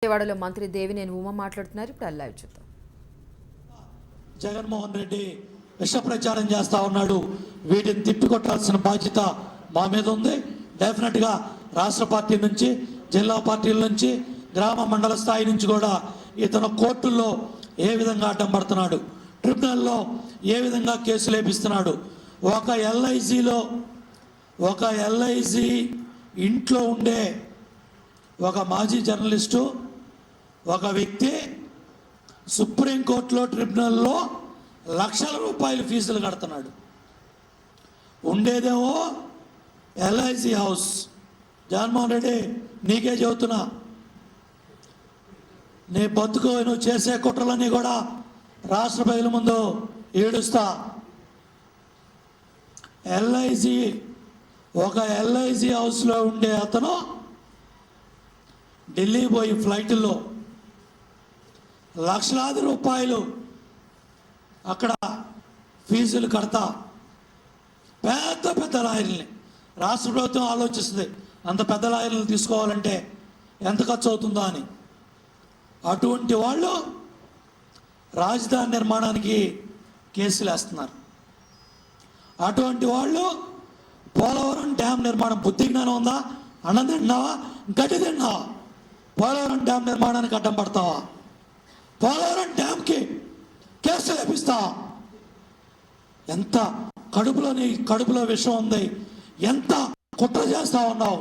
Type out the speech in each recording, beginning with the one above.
విజయవాడలో మంత్రి దేవినేని ఉమ మాట్లాడుతున్నారు. ఇప్పుడు లైవ్ చూద్దాం. జగన్మోహన్ రెడ్డి విష ప్రచారం చేస్తా ఉన్నాడు. వీటిని తిప్పికొట్టాల్సిన బాధ్యత మా మీద ఉంది. డెఫినెట్గా రాష్ట్ర పార్టీ నుంచి, జిల్లా పార్టీల నుంచి, గ్రామ మండల స్థాయి నుంచి కూడా ఇతను కోర్టుల్లో ఏ విధంగా అడ్డం పడుతున్నాడు, ట్రిబ్యునల్లో ఏ విధంగా కేసులు వేపిస్తున్నాడు. ఒక ఎల్ఐసి ఇంట్లో ఉండే ఒక మాజీ జర్నలిస్టు, ఒక వ్యక్తి సుప్రీంకోర్టులో, ట్రిబ్యునల్లో లక్షల రూపాయలు ఫీజులు కడుతున్నాడు. ఉండేదేమో ఎల్ఐసి హౌస్. జగన్మోహన్ రెడ్డి, నీకే చెబుతున్నా, నీ బతుకు నువ్వు చేసే కుట్రలన్నీ కూడా రాష్ట్ర ప్రజల ముందు ఏడుస్తా. ఒక ఎల్ఐసి హౌస్లో ఉండే అతను ఢిల్లీ పోయి ఫ్లైట్లో లక్షలాది రూపాయలు అక్కడ ఫీజులు కడతా పెద్ద పెద్ద లాయర్లని రాష్ట్ర ప్రభుత్వం ఆలోచిస్తుంది, అంత పెద్ద లాయర్లను తీసుకోవాలంటే ఎంత ఖర్చు అవుతుందో అని. అటువంటి వాళ్ళు రాజధాని నిర్మాణానికి కేసులు వేస్తున్నారు. అటువంటి వాళ్ళు పోలవరం డ్యామ్ నిర్మాణం, బుద్ధి జ్ఞానం ఉందా? అన్నం తింటున్నావా, గడ్డి తింటున్నావా? పోలవరం డ్యామ్ నిర్మాణానికి అడ్డం పడతావా? పోలవరం డ్యామ్కి కేసులు వేపిస్తావా? ఎంత కడుపులో విషం ఉంది, ఎంత కుట్ర చేస్తా ఉన్నావు.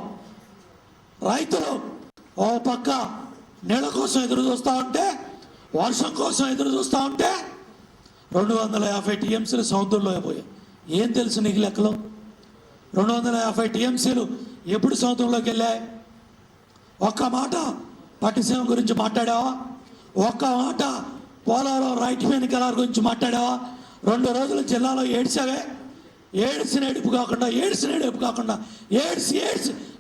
రైతులు ఓ పక్క నీళ్ళ కోసం ఎదురు చూస్తూ ఉంటే, వర్షం కోసం ఎదురు చూస్తూ ఉంటే 250 టీఎంసీలు సముద్రంలో అయిపోయాయి. ఏం తెలుసు నీకు లెక్కలో? 250 టీఎంసీలు ఎప్పుడు సముద్రంలోకి వెళ్ళాయి? ఒక్క మాట పట్టిసీమ గురించి మాట్లాడావా? ఒక్క మాట పోలవరం రైట్ మెయిన్ కెనాల్ గురించి మాట్లాడావా? 2 రోజులు జిల్లాలో ఏడ్చావే. ఏడ్చిన ఏడుపు కాకుండా ఏడ్చి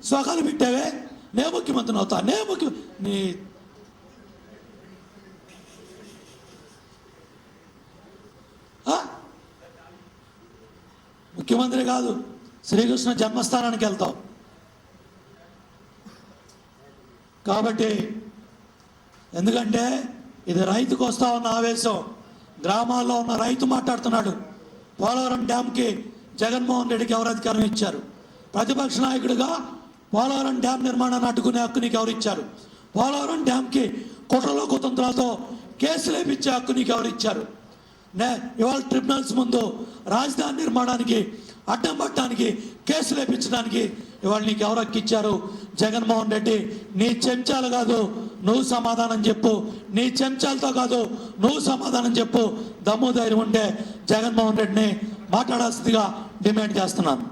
స్వకాలు పెట్టావే. నే ముఖ్యమంత్రిని అవుతా, నీ ముఖ్యమంత్రి కాదు, శ్రీకృష్ణ జన్మస్థానానికి వెళ్తావు. కాబట్టి ఎందుకంటే ఇది రైతుకు వస్తా ఉన్న ఆవేశం. గ్రామాల్లో ఉన్న రైతు మాట్లాడుతున్నాడు. పోలవరం డ్యామ్కి జగన్మోహన్ రెడ్డికి ఎవరు అధికారం ఇచ్చారు? ప్రతిపక్ష నాయకుడిగా పోలవరం డ్యామ్ నిర్మాణాన్ని అడ్డుకునే హక్కు నీకు ఎవరు ఇచ్చారు? పోలవరం డ్యామ్కి కుట్రలో కుతంత్రాలతో కేసులు వేయించే హక్కు నీకు ఎవరు ఇచ్చారు? ఇవాళ ట్రిబ్యునల్స్ ముందు రాజధాని నిర్మాణానికి అడ్డం పట్టడానికి, కేసులు వేయించడానికి ఇవాళ నీకు ఎవరు హక్కిచ్చారు? జగన్మోహన్ రెడ్డి, నీ చెంచాలు కాదు, నువ్వు సమాధానం చెప్పు. నీ చెంచాలతో కాదు, నువ్వు సమాధానం చెప్పు. దమ్ము ధైర్యం ఉంటే జగన్మోహన్ రెడ్డిని మాట్లాడాల్సిందిగా డిమాండ్ చేస్తున్నాను.